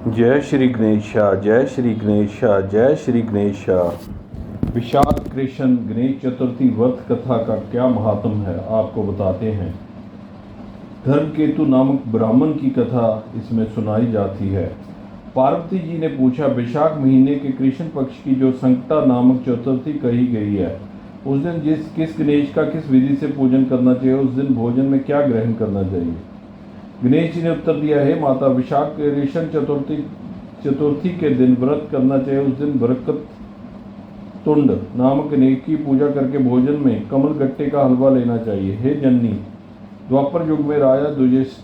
जय श्री गणेशा, जय श्री गणेशा, जय श्री गणेशा। विशाख कृष्ण गणेश चतुर्थी व्रत कथा का क्या महात्म है, आपको बताते हैं। धर्मकेतु नामक ब्राह्मण की कथा इसमें सुनाई जाती है। पार्वती जी ने पूछा, विशाख महीने के कृष्ण पक्ष की जो संकटा नामक चतुर्थी कही गई है, उस दिन किस गणेश का किस विधि से पूजन करना चाहिए, उस दिन भोजन में क्या ग्रहण करना चाहिए। गणेश जी ने उत्तर दिया, हे माता, विशाख कृष्ण चतुर्थी के दिन व्रत करना चाहिए। उस दिन बरकत तुंड नामक गणेश की पूजा करके भोजन में कमल गट्टे का हलवा लेना चाहिए। हे जननी, द्वापर युग में राजा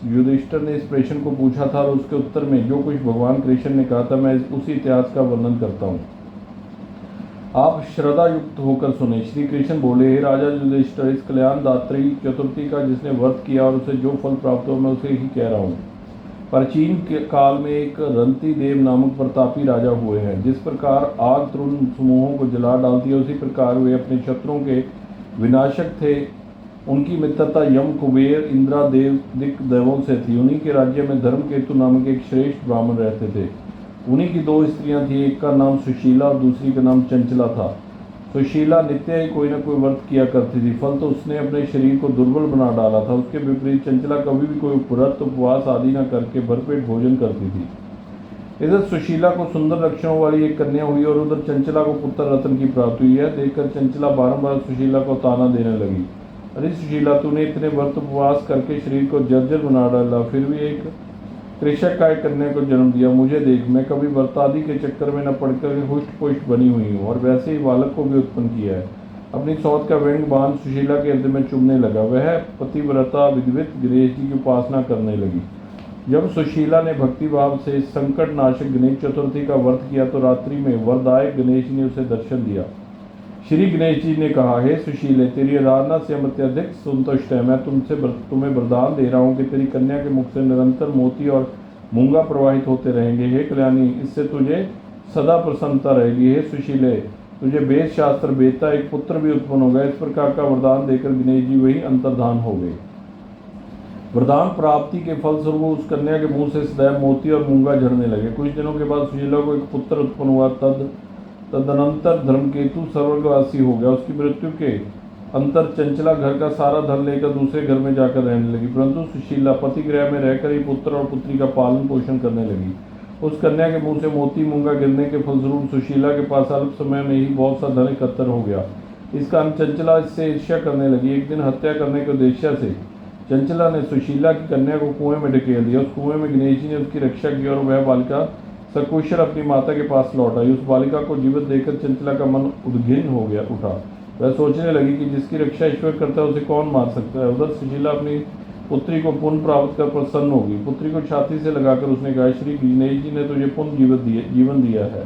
युधिष्ठिर ने इस प्रश्न को पूछा था और उसके उत्तर में जो कुछ भगवान कृष्ण ने कहा था, मैं उसी इतिहास का वर्णन करता हूँ, आप श्रद्धा युक्त होकर सुने। श्री कृष्ण बोले, हे राजा युधिष्ठिर, इस कल्याणदात्री चतुर्थी का जिसने व्रत किया और उसे जो फल प्राप्त हो, मैं उसे ही कह रहा हूँ। प्राचीन काल में एक रंती देव नामक प्रतापी राजा हुए हैं। जिस प्रकार आग तरुण समूहों को जला डालती है, उसी प्रकार वे अपने शत्रुओं के विनाशक थे। उनकी मित्रता यम, कुबेर, इंद्रा दिक देवों से थी। उन्हीं के राज्य में धर्मकेतु नामक एक श्रेष्ठ ब्राह्मण रहते थे। उन्हीं की दो स्त्रियां थीं, एक का नाम सुशीला और दूसरी का नाम चंचला था। सुशीला नित्य ही कोई न कोई व्रत किया करती थी, फल तो उसने अपने शरीर को दुर्बल बना डाला था। उसके विपरीत चंचला कभी भी कोई व्रत, उपवास आदि न करके भरपेट भोजन करती थी। इधर सुशीला को सुंदर लक्षणों वाली एक कन्या हुई और उधर चंचला को पुत्र रत्न की प्राप्ति हुई। यह देखकर चंचला बारंबार सुशीला को ताना देने लगी, अरे सुशीला, तूने इतने व्रत उपवास करके शरीर को जर्जर बना डाला, फिर भी एक कृषक का एक कन्या को जन्म दिया। मुझे देख, मैं कभी व्रत आदि के चक्कर में न पड़कर हुष्ट पुष्ट बनी हुई हूँ और वैसे ही बालक को भी उत्पन्न किया है। अपनी सौत का व्यंग बांध सुशीला के हृदय में चुभने लगा। वह पतिव्रता विधिवत गणेश जी की उपासना करने लगी। जब सुशीला ने भक्ति भाव से संकट नाशक गणेश चतुर्थी का व्रत किया तो रात्रि में वरदायक गणेश जी ने उसे दर्शन दिया। श्री गणेश जी ने कहा, हे सुशीले, तेरी आराधना से हम अत्यधिक संतुष्ट है। मैं तुम्हें वरदान दे रहा हूँ कि तेरी कन्या के मुख से निरंतर मोती और मूंगा प्रवाहित होते रहेंगे। हे कल्याणी, इससे तुझे सदा प्रसन्नता रहेगी। हे सुशीले, तुझे वेद शास्त्र वेदता एक पुत्र भी उत्पन्न होगा। इस प्रकार का वरदान देकर गणेश जी वही अंतर्धान हो गए। वरदान प्राप्ति के फलस्वरूप उस कन्या के मुंह से सदैव मोती और मूंगा झड़ने लगे। कुछ दिनों के बाद सुशीला को एक पुत्र उत्पन्न हुआ। तदनंतर धर्मकेतु स्वर्गवासी हो गया। उसकी मृत्यु के अंतर चंचला घर का सारा धन लेकर दूसरे घर में जाकर रहने लगी, परंतु सुशीला पति गृह में रहकर ही पुत्र और पुत्री का पालन पोषण करने लगी। उस कन्या के मुंह से मोती मूंगा गिरने के फलस्वरूप सुशीला के पास अल्प समय में ही बहुत सा धन एकत्र हो गया। इस कारण चंचला इससे ईर्ष्या करने लगी। एक दिन हत्या करने के उद्देश्य से चंचला ने सुशीला की कन्या को कुएं में ढकेल दिया। उस कुएं में गणेश जी ने उसकी रक्षा की और वह बालिका सकुशल अपनी माता के पास लौट आई। उस बालिका को जीवित देखकर चंचला का मन उद्घिन्न हो गया उठा। वह सोचने लगी कि जिसकी रक्षा ईश्वर करता है उसे कौन मार सकता है। उधर सुशीला अपनी पुत्री को पुण्य प्राप्त कर प्रसन्न होगी। पुत्री को छाती से लगाकर उसने कहा, श्री गणेश जी ने तुझे पुण्य जीवन दिया है।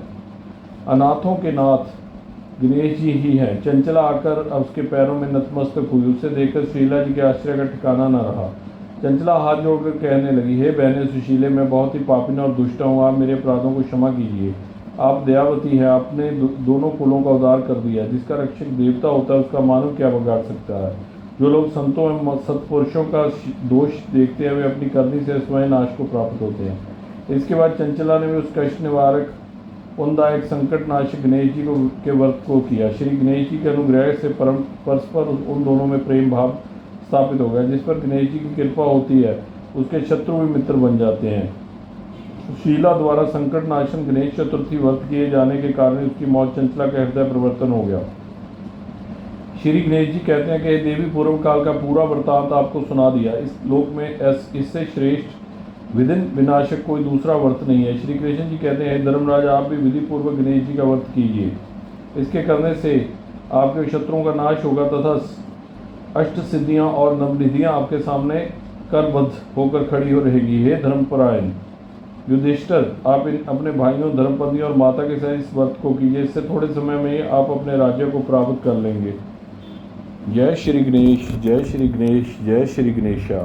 अनाथों के नाथ गणेश जी ही हैं। चंचला आकर उसके पैरों में नतमस्तक हुई। उसे देखकर सुशीला जी के आश्चर्य का ठिकाना न रहा। चंचला हाथ जोड़कर कहने लगी, हे बहने सुशीले, मैं बहुत ही पापिन और दुष्ट हूँ। आप मेरे अपराधों को क्षमा कीजिए। आप दयावती हैं। आपने दोनों कुलों का उद्धार कर दिया। जिसका रक्षक देवता होता है उसका मानव क्या बिगाड़ सकता है। जो लोग संतों एवं सत्पुरुषों का दोष देखते हैं वे अपनी करनी से स्वयं नाश को प्राप्त होते हैं। इसके बाद चंचला ने भी उस कष्ट निवारक पुण्यदायक संकट नाशक गणेश जी के व्रत को किया। श्री गणेश जी के अनुग्रह से परस्पर उन दोनों में प्रेम भाव स्थापित हो गया। जिस पर गणेश जी की कृपा होती है उसके शत्रु भी मित्र बन जाते हैं। सुशीला द्वारा संकट नाशन गणेश चतुर्थी व्रत किए जाने के कारण उसकी मौत चंचला का हृदय परिवर्तन हो गया। श्री गणेश जी कहते हैं कि देवी पूर्व काल का पूरा वृत्तांत आपको सुना दिया। इस लोक में इससे श्रेष्ठ विधिन विनाशक कोई दूसरा व्रत नहीं है। श्री कृष्ण जी कहते हैं, धर्मराज, आप भी विधि पूर्वक गणेश जी का व्रत कीजिए। इसके करने से आपके शत्रुओं का नाश होगा तथा अष्ट सिद्धियां और नवनिधियां आपके सामने करबद्ध होकर खड़ी हो रहेगी। हे धर्मपरायण युधिष्ठिर, आप अपने भाइयों, धर्मपत्नी और माता के साथ इस व्रत को कीजिए। इससे थोड़े समय में ही आप अपने राज्य को प्राप्त कर लेंगे। जय श्री गणेश, जय श्री गणेश, जय श्री गणेशा।